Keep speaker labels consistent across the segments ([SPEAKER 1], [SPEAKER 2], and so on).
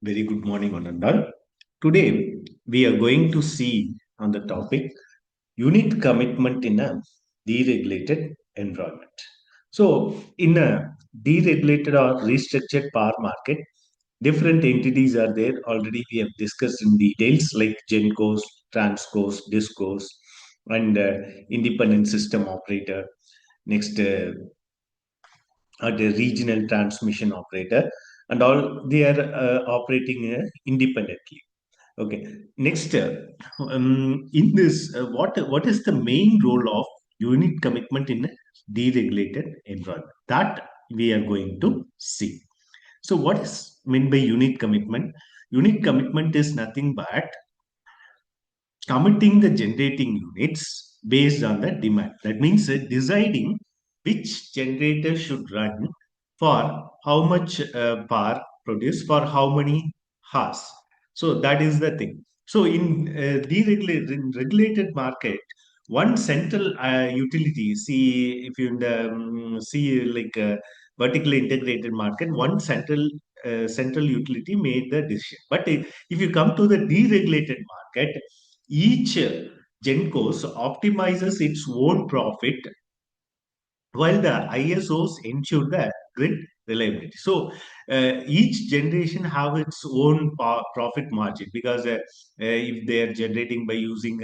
[SPEAKER 1] Very good morning, Anandal. Today, we are going to see on the topic unit commitment in a deregulated environment. So, in a deregulated or restructured power market, different entities are there. Already, we have discussed in details like GENCOs, TRANSCOs, DISCOs, and independent system operator. Next, the regional transmission operator, and all they are operating independently. Okay. Next, in this, what is the main role of unit commitment in a deregulated environment? That we are going to see. So, what is meant by unit commitment? Unit commitment is nothing but committing the generating units based on the demand. That means deciding which generator should run for how much power produced for how many hours. So that is the thing. So in regulated market, one central utility, see if you see like vertically integrated market, one central utility made the decision. But if you come to the deregulated market, each GENCOs optimizes its own profit while the ISOs ensure the grid reliability. So each generation have its own profit margin because if they are generating by using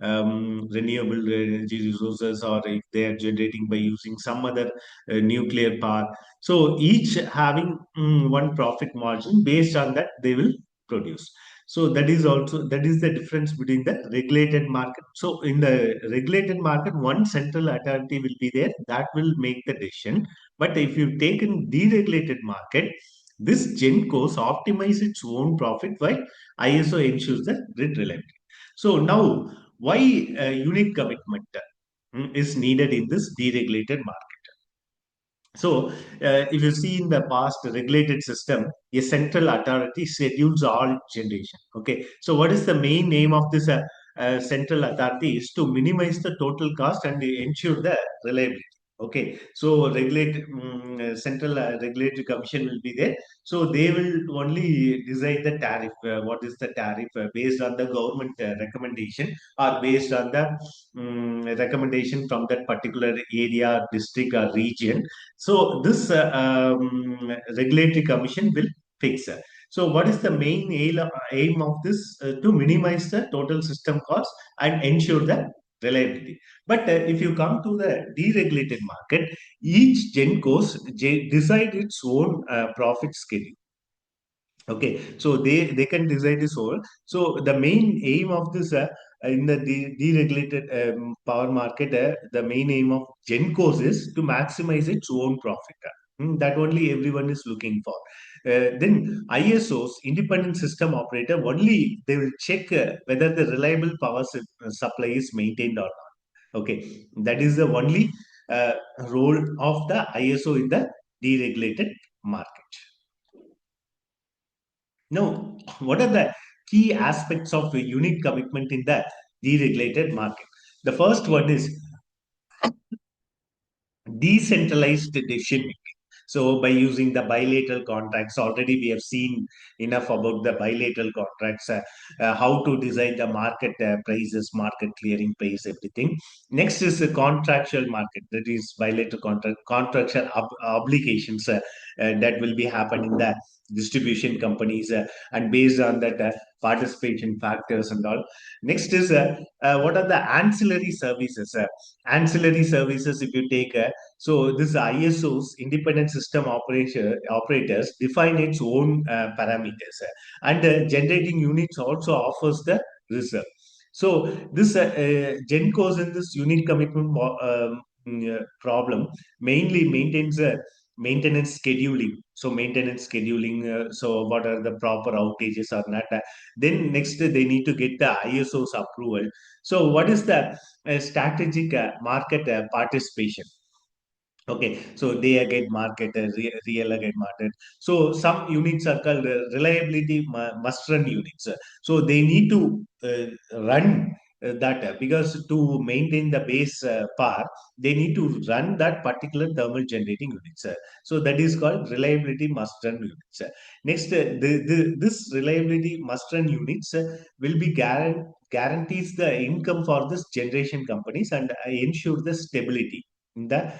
[SPEAKER 1] renewable energy resources, or if they are generating by using some other nuclear power, so each having one profit margin, based on that they will produce. So that is the difference between the regulated market. So in the regulated market, one central authority will be there that will make the decision. But if you take in deregulated market, this GENCOs optimize its own profit while ISO ensures the grid reliability. So now, why unit commitment is needed in this deregulated market? So, if you see in the past regulated system, a central authority schedules all generation. Okay. So, what is the main aim of this central authority? Is to minimize the total cost and ensure the reliability. Okay. So, central regulatory commission will be there. So, they will only decide the tariff. What is the tariff based on the government recommendation, or based on the recommendation from that particular area, district, or region. So this regulatory commission will fix. So what is the main aim of this? To minimize the total system cost and ensure the reliability. But if you come to the deregulated market, each GENCOs decide its own profit schedule. Okay, so they can decide this all. So the main aim of this in the deregulated power market, the main aim of GENCOs is to maximize its own profit. That only everyone is looking for. Then ISOs, independent system operator, only they will check whether the reliable power supply is maintained or not. Okay, that is the only role of the ISO in the deregulated market. Now, what are the key aspects of a unit commitment in the deregulated market? The first one is decentralized decision making. So, by using the bilateral contracts, already we have seen enough about the bilateral contracts, how to design the market prices, market clearing price, everything. Next is the contractual market, that is bilateral contractual obligations that will be happening in the distribution companies, and based on that participation factors and all. Next is what are the ancillary services? Ancillary services, if you take so this ISO's independent system operators define its own parameters, and generating units also offers the reserve. So this GENCOs in this unit commitment problem mainly maintains maintenance scheduling. So maintenance scheduling. So what are the proper outages or not? Then next they need to get the ISO's approval. So what is the strategic market participation? Okay, so they again market, real again market. So some units are called reliability must run units. So they need to run that because to maintain the base power, they need to run that particular thermal generating units. So that is called reliability must run units. Next, this reliability must run units will be guarantees the income for this generation companies and ensure the stability in the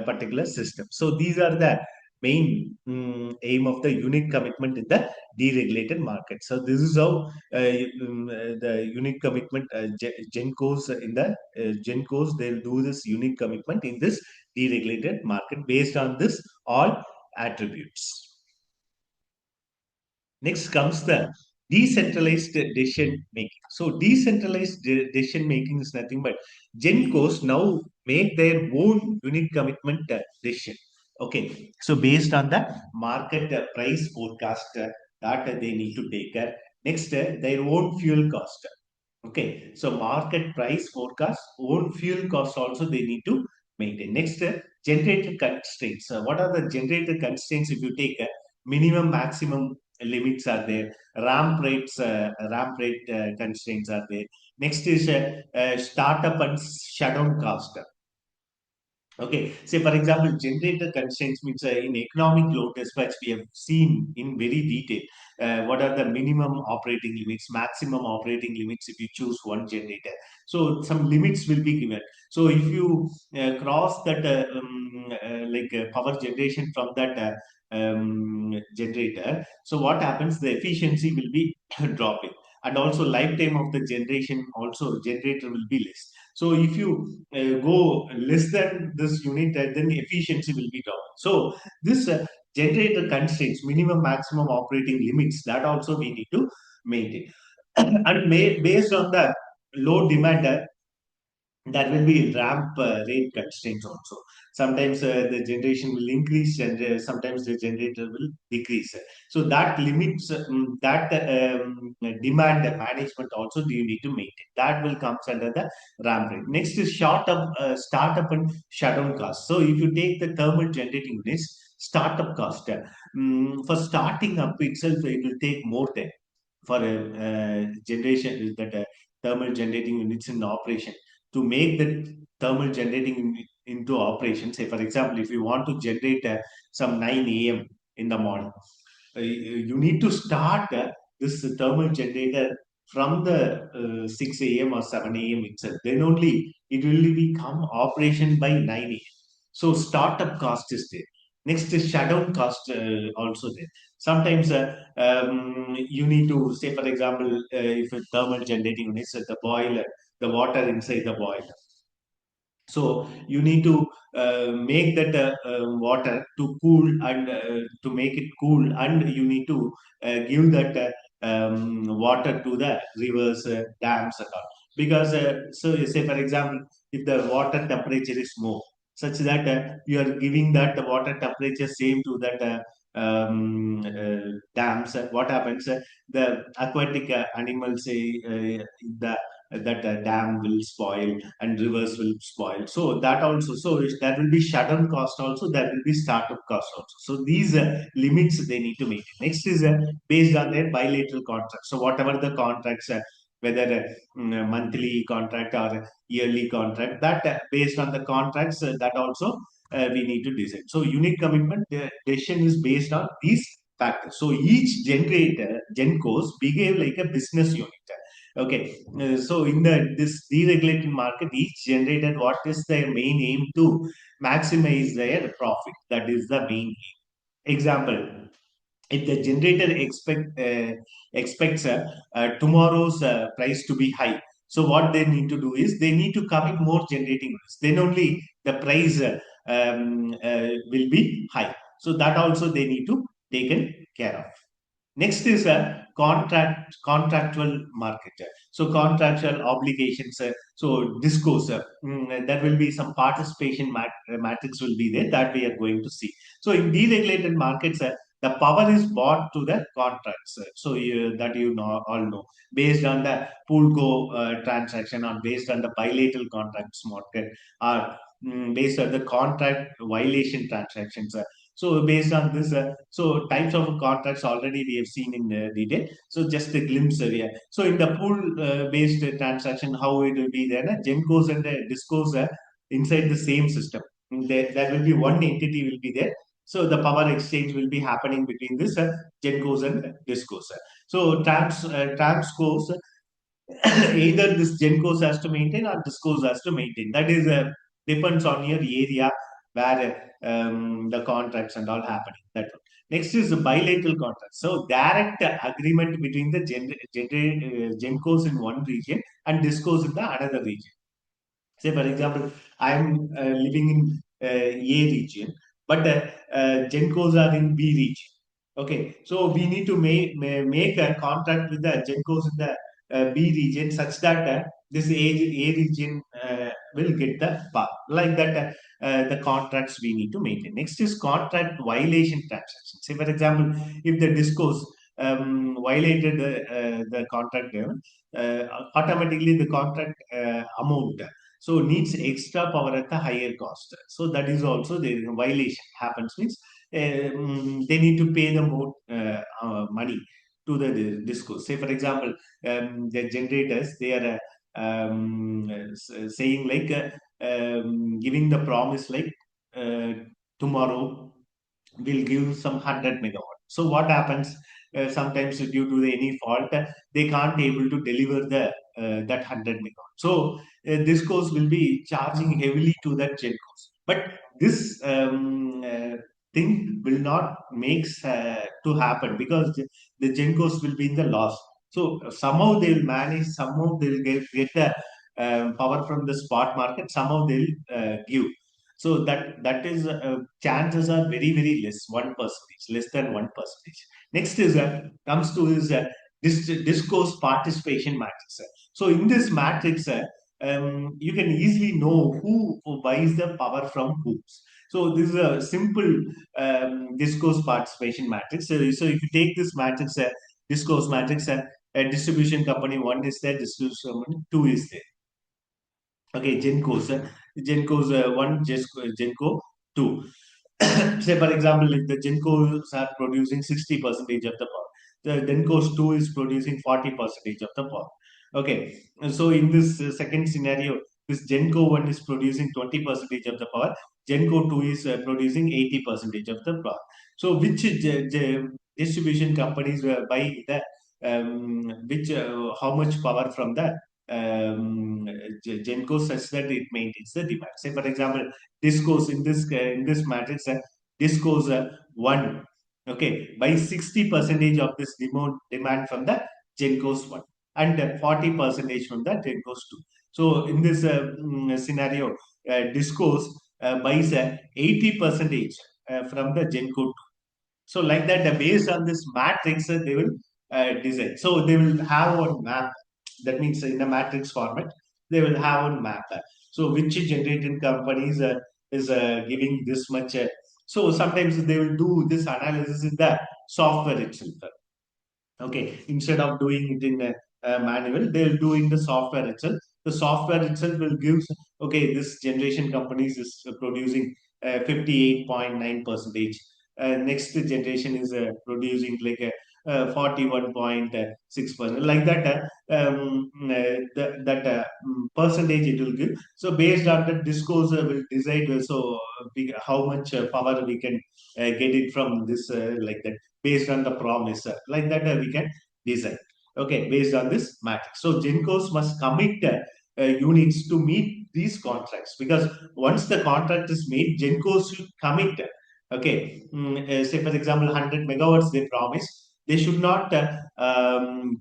[SPEAKER 1] particular system. So these are the main aim of the unit commitment in the deregulated market. So this is how the unit commitment GENCOs in the GENCOs, they'll do this unit commitment in this deregulated market based on this all attributes. Next comes the decentralized decision making. So decentralized decision making is nothing but GENCOs now make their own unit commitment decision. Okay, so based on the market price forecast that they need to take care. Next, their own fuel cost. Okay, so market price forecast, own fuel cost also they need to maintain. Next, generator constraints. What are the generator constraints? If you take minimum, maximum limits are there. Ramp rate constraints are there. Next is startup and shutdown cost. Okay, say for example, generator constraints means in economic load dispatch, we have seen in very detail what are the minimum operating limits, maximum operating limits if you choose one generator. So some limits will be given. So if you cross that power generation from that generator, so what happens? The efficiency will be dropping, and also lifetime of the generation also generator will be less. So if you go less than this unit, then efficiency will be down. So this generator constraints, minimum, maximum operating limits, that also we need to maintain. And based on the low demand, there will be ramp rate constraints also. Sometimes the generation will increase and sometimes the generator will decrease. So that limits that demand management also you need to maintain. That will come under the ramp rate. Next is startup and shutdown cost. So if you take the thermal generating units, startup cost, for starting up itself, it will take more time for a generation that thermal generating units in operation to make the thermal generating unit into operation. Say for example, if you want to generate some 9 a.m. in the morning, you need to start this thermal generator from the 6 a.m. or 7 a.m. itself. Then only it will become operation by 9 a.m. So startup cost is there. Next is shutdown cost also there. Sometimes you need to say, for example, if a thermal generating units at the boiler, the water inside the boiler. So you need to make that water to cool and to make it cool, and you need to give that water to the rivers, dams, and all. Because so you say, for example, if the water temperature is more, such that you are giving that water temperature same to that dams, what happens? The aquatic animals, the that dam will spoil and rivers will spoil. So that also, so there will be shutdown cost also, there will be startup cost also. So these limits they need to maintain. Next is based on their bilateral contract. So whatever the contracts, whether a monthly contract or yearly contract, that based on the contracts, that also we need to decide. So unit commitment decision is based on these factors. So each generator, GENCOs, behave like a business unit. Okay, so in this deregulated market, each generator, what is their main aim to maximize their profit? That is the main aim. Example: if the generator expects tomorrow's price to be high, so what they need to do is they need to commit more generating units. Then only the price will be high. So that also they need to taken care of. Next is a contractual market. So contractual obligations. So discourse. There will be some participation matrix will be there that we are going to see. So in deregulated markets, the power is bought to the contracts. So that you know all know, based on the pool go transaction, or based on the bilateral contracts market, or based on the contract violation transactions. So based on this, so types of contracts already we have seen in detail. So just a glimpse here. So in the pool based transaction, how it will be there? GENCOs and DISCOs inside the same system. There will be one entity will be there. So the power exchange will be happening between this GENCOs and DISCOs. So TRANSCOs, either this GENCOs has to maintain or DISCOs has to maintain. That is depends on your area where the contracts and all happening. That one. Next is the bilateral contracts. So direct agreement between the GENCOs in one region and DISCOs in the another region. Say, for example, I'm living in A region, but GENCOs are in B region. Okay, so we need to make a contract with the GENCOs in the B region such that this A region will get the power. Like that, the contracts we need to maintain. Next is contract violation transactions. Say, for example, if the DISCOs violated the contract, automatically the contract amount so needs extra power at the higher cost. So that is also the violation happens means they need to pay the more money to the disco. Say for example, the generators they are saying like giving the promise like uh, tomorrow will give some 100 megawatt. So what happens sometimes due to any fault they can't able to deliver the that 100 megawatt. So this course will be charging heavily to that GENCOs. But this thing will not makes to happen because the GENCOs will be in the loss. So somehow they will manage, somehow they will get the power from the spot market, somehow they'll give. So that is chances are very less, 1%, less than 1%. Next is comes to is this discourse participation matrix. So in this matrix, you can easily know who buys the power from who. So this is a simple discourse participation matrix. So if you take this matrix, discourse matrix, a distribution company one is there, distribution company two is there. Okay, GENCOs, GENCOs one, GENCO two. Say for example, if the GENCOs are producing 60% of the power, the GENCOs two is producing 40% of the power. Okay, and so in this second scenario, this GENCO one is producing 20% of the power, GENCO two is producing 80% of the power. So which distribution companies buy the which how much power from the GENCO such that it maintains the demand. Say for example, DISCOs in this matrix, DISCOs one, okay, by 60% of this demand from the GENCOs one and 40% from the GENCOs two. So in this scenario, DISCOs buys 80% from the GENCO two. So like that, based on this matrix, they will design. So they will have one map. That means in a matrix format, they will have one map. So which generating companies is giving this much. So sometimes they will do this analysis in the software itself. Okay, instead of doing it in a manual, they'll do in the software itself. The software itself will give, okay, this generation companies is producing 58.9 percentage. Next generation is producing like 41.6%. Like that, percentage it will give. So based on the discourse, will decide how much power we can get it from this like that based on the promise. Like that, we can design. Okay, based on this matrix. So GENCOs must commit units to meet these contracts because once the contract is made, GENCOs should commit. Okay, say for example, 100 megawatts they promise. They should not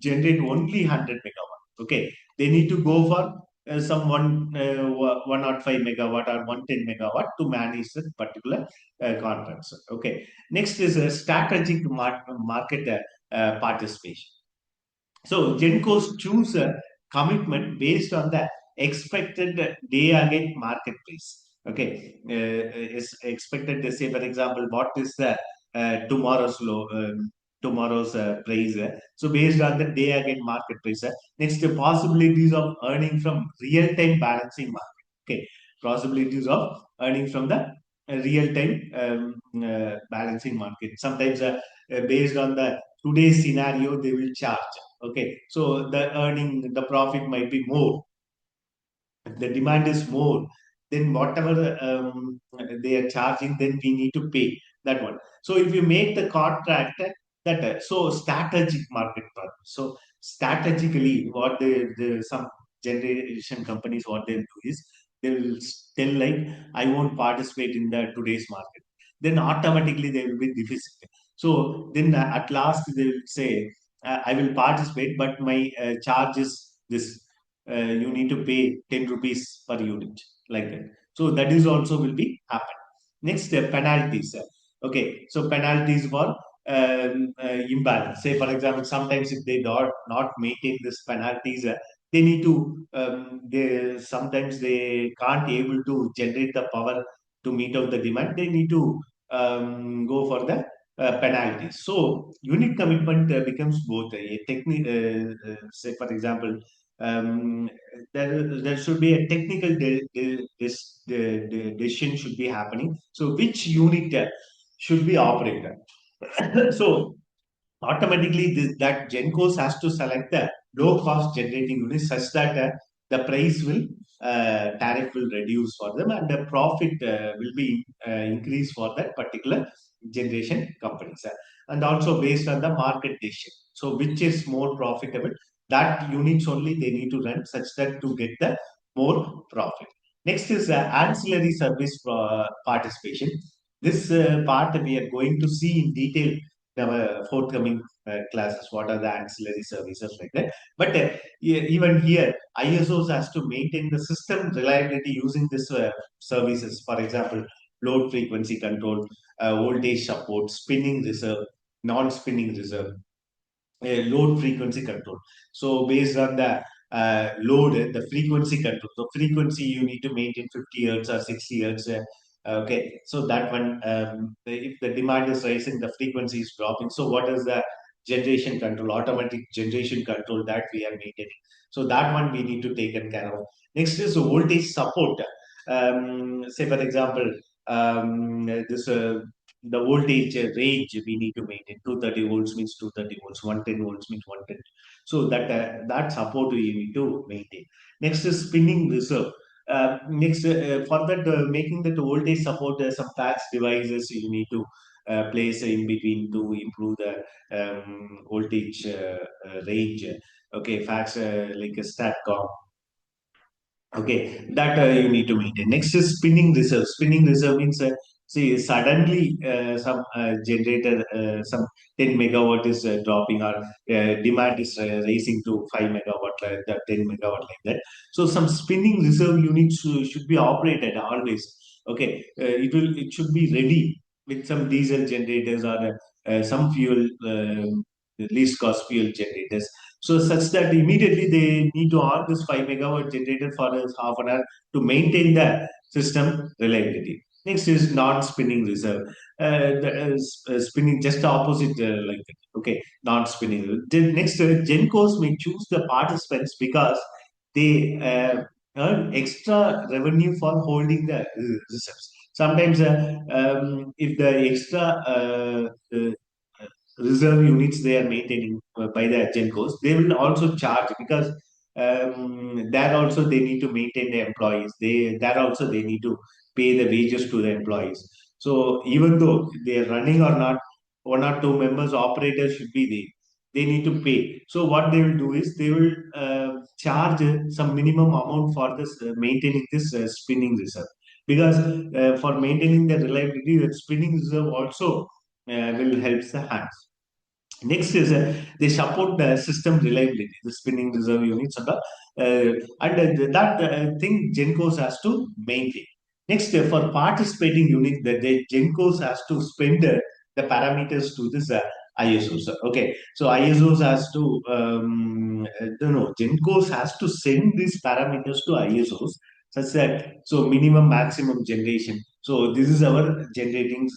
[SPEAKER 1] generate only 100 megawatt. Okay, they need to go for some 105 megawatt or 110 megawatt to manage that particular contracts. Okay, next is a strategic market participation. So GENCOs choose a commitment based on the expected day ahead market price. Okay, is expected to say, for example, what is the tomorrow's low, tomorrow's price. So based on the day ahead market price. Next, the possibilities of earning from real time balancing market. Okay, possibilities of earning from the real-time balancing market. Sometimes based on the today's scenario, they will charge. Okay, so the profit might be more, the demand is more, then whatever they are charging, then we need to pay that one. So if you make the contract that so strategic market purpose. So strategically, what the some generation companies what they'll do is they will tell like, I won't participate in the today's market. Then automatically they will be deficit. So then at last they will say, I will participate, but my charge is this, you need to pay 10 rupees per unit, like that. So that is also will be happen. Next, penalties. Okay, so penalties for imbalance. Say for example, sometimes if they not maintain this penalties, they need to they sometimes they can't able to generate the power to meet out the demand. They need to go for the penalties. So unit commitment becomes both a technique. Say for example, um, there should be a technical decision should be happening. So which unit should be operated? So automatically that GENCOs has to select the low cost generating units such that the price will tariff will reduce for them, and the profit will be increased for that particular generation companies. And also based on the market decision, so which is more profitable, that units only they need to run such that to get the more profit. Next is ancillary service participation. This part we are going to see in detail in our forthcoming classes. What are the ancillary services, like that? But even here, ISOs has to maintain the system reliability using this services. For example, load frequency control, voltage support, spinning reserve, non-spinning reserve, load frequency control. So based on the load, the frequency control. So frequency you need to maintain 50 hertz or 60 hertz. Okay, so that one, if the demand is rising, the frequency is dropping. So what is the generation control, automatic generation control that we are maintaining? So that one we need to take care of. Next is voltage support. Say for example, this the voltage range we need to maintain. 230 volts means 230 volts, 110 volts means 110. So that support we need to maintain. Next is spinning reserve. Next, for that making that voltage support, some fax devices you need to place in between to improve the voltage range. Okay, fax like a StatCom. Okay, that you need to maintain. Next is spinning reserve. Spinning reserve means, see, suddenly some generator, some 10 megawatt is dropping, or demand is raising to 5 megawatt, like that, 10 megawatt, like that. So some spinning reserve units should be operated always. Okay, it should be ready with some diesel generators, or some fuel, least cost fuel generators, so such that immediately they need to on this 5 megawatt generator for half an hour to maintain the system reliability. Next is non-spinning reserve. That is spinning just opposite, like that. Okay, non-spinning. Then next, GENCOs may choose the participants because they earn extra revenue for holding the reserves. Sometimes, if the extra reserve units they are maintaining by the GENCOs, they will also charge because there also they need to maintain the employees. There also they need to pay the wages to the employees. So even though they are running or not, one or two members operators should be there. They need to pay. So what they will do is they will charge some minimum amount for this maintaining this spinning reserve, because for maintaining the reliability, that spinning reserve also will help the hands. Next is they support the system reliability, the spinning reserve units, and that thing GENCOs has to maintain. Next, for participating units, the GENCOs has to spend the parameters to this ISOs. Okay, so ISOs has to no, GENCOs has to send these parameters to ISOs such that, so minimum maximum generation. So this is our generating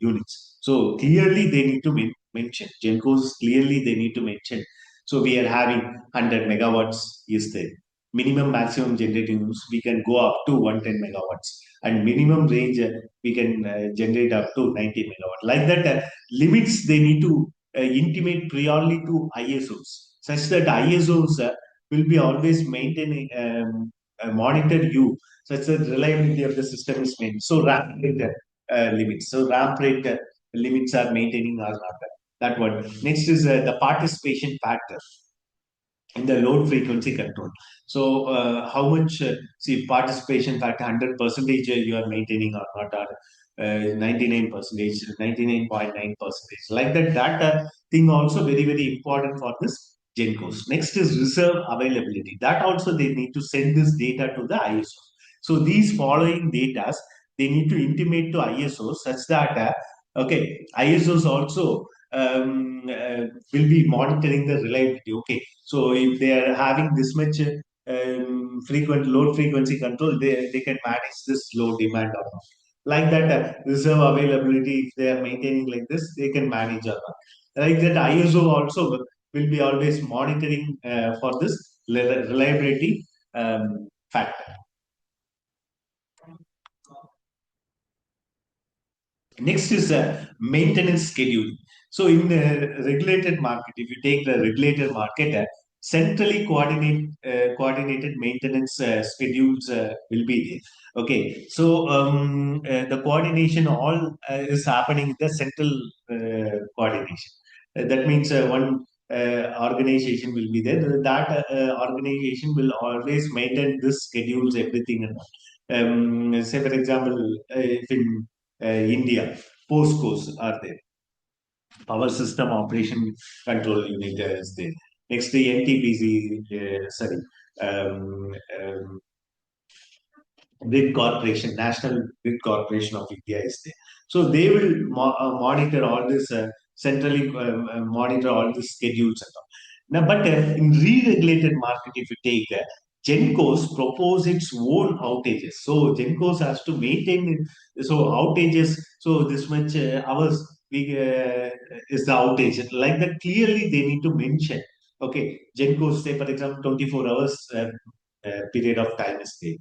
[SPEAKER 1] units. So clearly they need to mention. GENCOs clearly they need to mention. So we are having 100 megawatts is there. minimum maximum generating units we can go up to 110 megawatts, and minimum range we can generate up to 90 megawatt. Like that, limits they need to intimate priorly to ISOs, such that ISOs will be always maintaining monitor you, such that reliability of the system is maintained. So ramp rate limits. So ramp rate limits are maintaining or not. That one. Next is the participation factor in the load frequency control. So, how much, see, participation factor 100 percentage you are maintaining or not, or 99 percentage, 99.9 percentage. Like that, that thing also very, very important for this GENCOs. Next is reserve availability. That also they need to send this data to the ISO. So, these following data they need to intimate to ISO such that, okay, ISOs also will be monitoring the reliability. Okay, so if they are having this much frequent load frequency control, they can manage this low demand or not. Like that, reserve availability, if they are maintaining like this, they can manage or not. Like that, ISO also will be always monitoring for this reliability factor. Next is maintenance schedule. So in the regulated market, if you take the regulated market, centrally coordinated maintenance schedules will be there. Okay, so the coordination all is happening in the central coordination. That means one organization will be there. That organization will always maintain this schedules, everything and all. Say for example, if in India, POSCOs are there. Power System Operation Control Unit is there. Next, the NTPC, sorry, um, um, Grid Corporation, National Grid Corporation of India is there. So they will monitor all this, centrally monitor all the schedules and all. Now, but in re-regulated market, if you take GENCOs propose its own outages. So GENCOs has to maintain so outages. So this much hours we, is the outage. Like that, clearly they need to mention. Okay, GENCOs say for example 24 hours period of time is there.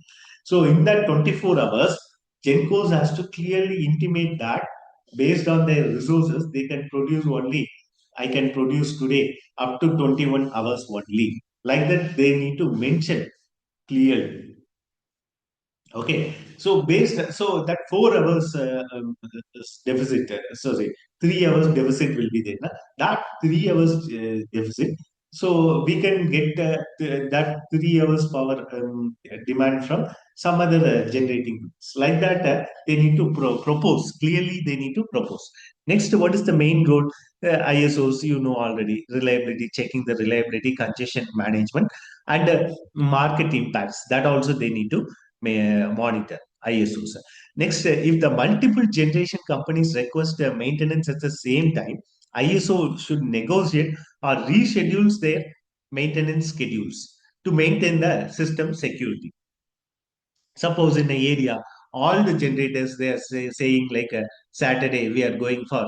[SPEAKER 1] So in that 24 hours, GENCOs has to clearly intimate that based on their resources, they can produce only, I can produce today up to 21 hours only. Like that, they need to mention clearly. Okay, so based, so that 4 hours deficit, sorry, 3 hours deficit will be there. Na? That 3 hours deficit, so we can get that 3 hours power demand from some other generating units. Like that, they need to propose clearly. They need to propose. Next, what is the main role? ISOs, you know already, reliability, checking the reliability, congestion management, and market impacts. That also they need to monitor ISOs. Next, if the multiple generation companies request maintenance at the same time, ISO should negotiate or reschedules their maintenance schedules to maintain the system security. Suppose in an area, all the generators they are saying like Saturday we are going for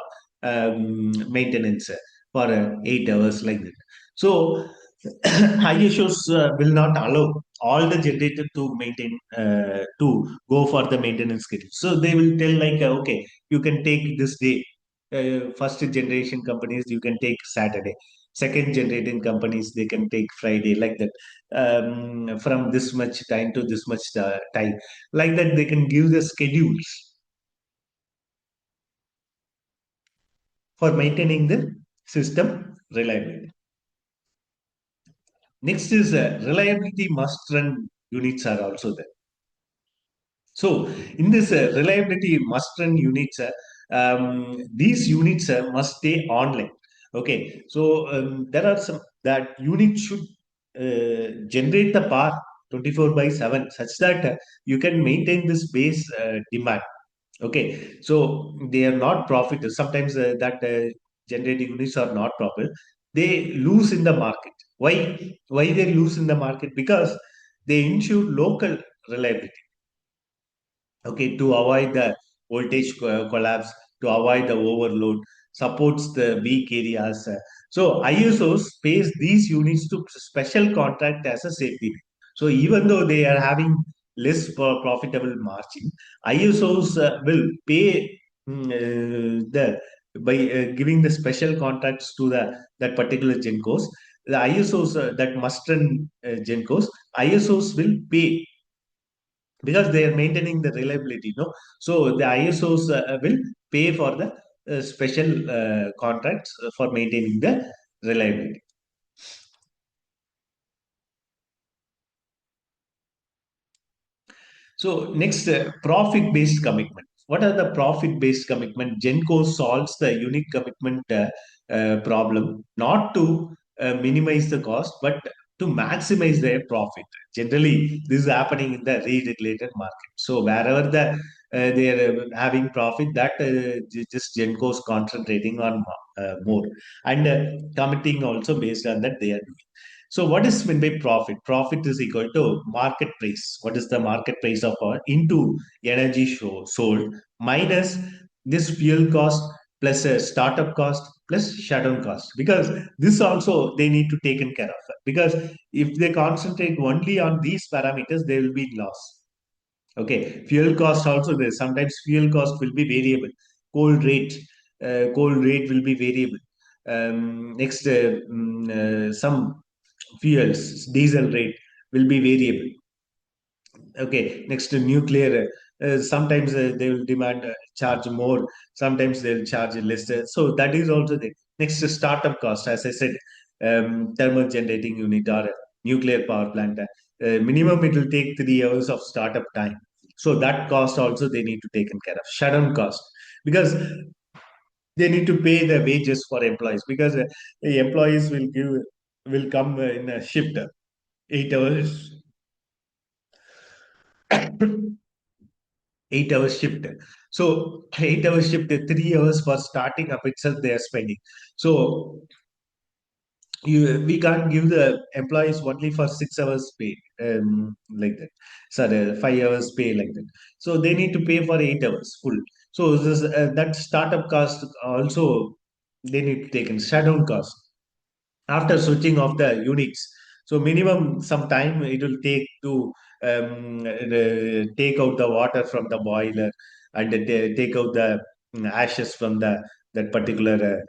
[SPEAKER 1] maintenance for 8 hours like that. So ISOs will not allow all the generator to maintain to go for the maintenance schedule. So they will tell like okay, you can take this day. First generation companies you can take Saturday. Second generating companies they can take Friday, like that, from this much time to this much time. Like that, they can give the schedules for maintaining the system reliability. Next is reliability must run units are also there. So in this reliability must run units, these units must stay online. Okay, so there are some that unit should generate the power 24 by 7 such that you can maintain this base demand. Okay, so they are not profit. Sometimes that generating units are not profit. They lose in the market. Why? Why they lose in the market? Because they ensure local reliability. Okay, to avoid the voltage collapse, to avoid the overload, supports the weak areas. So ISOs pays these units to special contract as a safety net. So even though they are having less profitable margin, ISOs will pay the by giving the special contracts to the that particular GENCOs. The ISOs that must run GENCOs, ISOs will pay because they are maintaining the reliability. No, so the ISOs will pay for the special contracts for maintaining the reliability. So next, profit-based commitment. What are the profit-based commitment? Genco solves the unique commitment problem, not to minimize the cost, but to maximize their profit. Generally, this is happening in the re-regulated market. So wherever they are having profit, that just Genco's concentrating on more, and committing also based on that they are doing. So what is meant by profit? Profit is equal to market price. What is the market price of our into energy sold minus this fuel cost plus a startup cost plus shutdown cost. Because this also they need to taken care of. Because if they concentrate only on these parameters, they will be in loss. Okay, fuel cost also there. Sometimes fuel cost will be variable. Coal rate, coal rate will be variable. Next, some fuels, diesel rate will be variable. Okay, next to nuclear, sometimes they will demand charge more, sometimes they'll charge less. So that is also the next to startup cost, as I said, thermal generating unit or nuclear power plant. Minimum it will take 3 hours of startup time. So that cost also they need to take care of. Shutdown cost, because they need to pay the wages for employees, because the employees will come in a shift 8 hours 8 hours shift. So 8 hours shift, 3 hours for starting up itself they are spending. So we can't give the employees only for 6 hours pay, like that. Sorry, 5 hours pay like that. So they need to pay for 8 hours full. So this that startup cost also they need to take in shutdown cost after switching off the units. So minimum some time it will take to take out the water from the boiler and take out the ashes from the that particular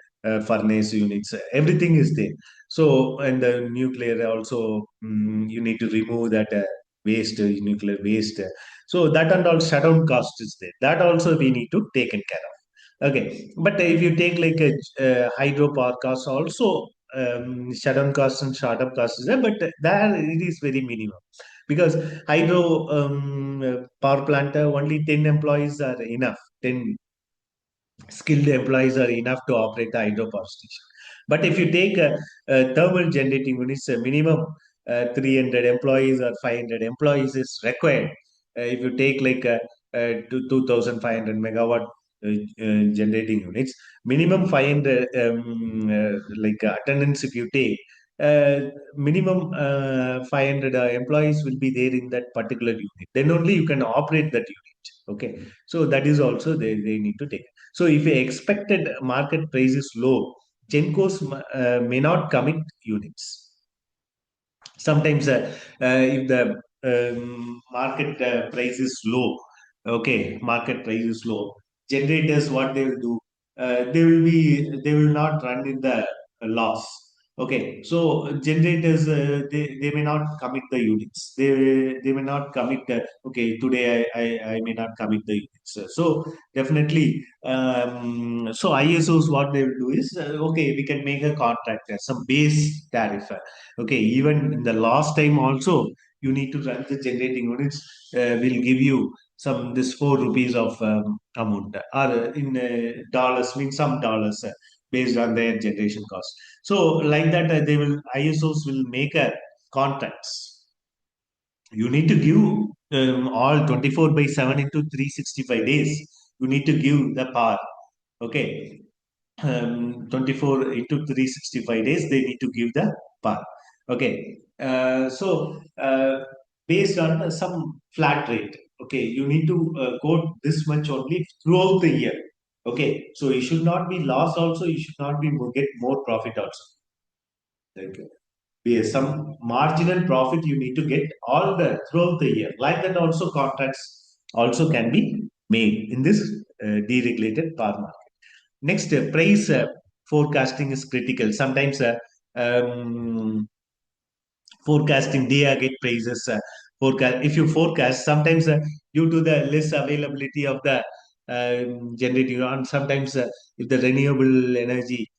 [SPEAKER 1] furnace units. Everything is there. So and the nuclear also, you need to remove that waste, nuclear waste. So that and all shutdown cost is there. That also we need to take in care of. Okay, but if you take like a hydropower cost also, shutdown cost and startup cost is there, but there it is very minimum, because hydro power plant only 10 employees are enough. 10 skilled employees are enough to operate the hydropower station. But if you take thermal generating units, minimum 300 employees or 500 employees is required. If you take like 2,500 megawatt generating units, minimum 500 like attendance if you take, minimum 500 employees will be there in that particular unit. Then only you can operate that unit. Okay, so that is also they need to take. So if a expected market price is low, GENCOs may not commit units. Sometimes if the market price is low, okay, market price is low, generators what they will do, they will not run in the loss. Okay, so generators they may not commit the units. They may not commit the, okay, today I may not commit the units. So definitely, so ISOs what they will do is, okay, we can make a contract, some base tariff. Okay, even in the last time also, you need to run the generating units. Will give you some this 4 rupees of amount, or in dollars, means some dollars based on their generation cost. So like that, they will ISOs will make a contracts. You need to give all 24 by 7 into 365 days. You need to give the power. Okay, 24 into 365 days they need to give the power. Okay, so based on some flat rate, okay, you need to quote this much only throughout the year. Okay, so you should not be loss also, you should not be get more profit also. Thank you. some marginal profit you need to get all the throughout the year. Like that, also contracts also can be made in this deregulated power market. Next, price forecasting is critical. Sometimes forecasting day ahead prices, forecast if you forecast sometimes due to the less availability of the generating, and sometimes if the renewable energy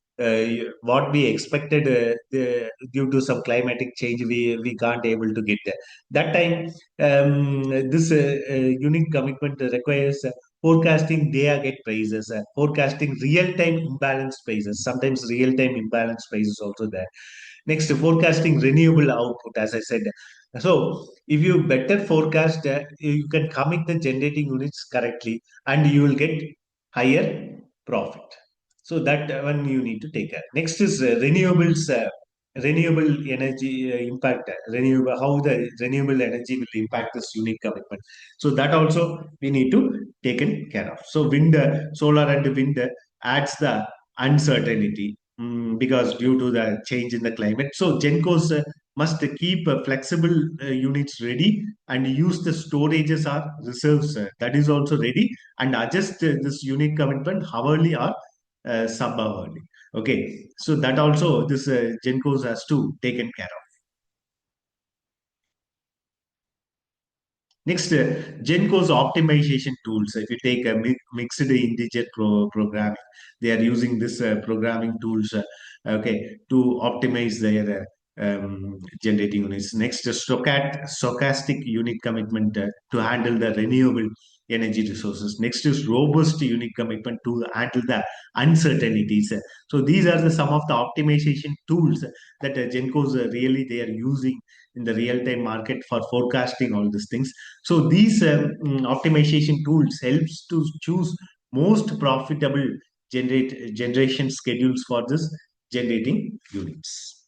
[SPEAKER 1] what we expected due to some climatic change we can't able to get that time. This unique commitment requires forecasting day ahead prices, forecasting real time imbalance prices, sometimes real time imbalance prices also there. Next, forecasting renewable output, as I said. So, if you better forecast, you can commit the generating units correctly, and you will get higher profit. So that one you need to take care. Next is renewables, renewable energy impact, renewable, how the renewable energy will impact this unique commitment. So that also we need to taken care of. So wind, solar and wind adds the uncertainty, because due to the change in the climate. So GENCOs must keep flexible units ready and use the storages or reserves that is also ready, and adjust this unit commitment hourly or sub-hourly. Okay, so that also this GENCOs has to taken care of. Next, GENCO's optimization tools. If you take a mixed integer programming, they are using this programming tools, okay, to optimize their generating units. Next, stochastic unit commitment to handle the renewable energy resources. Next is robust unit commitment to handle the uncertainties. So these are the some of the optimization tools that GENCOs really they are using in the real time market for forecasting all these things. So these optimization tools helps to choose most profitable generation schedules for this generating units.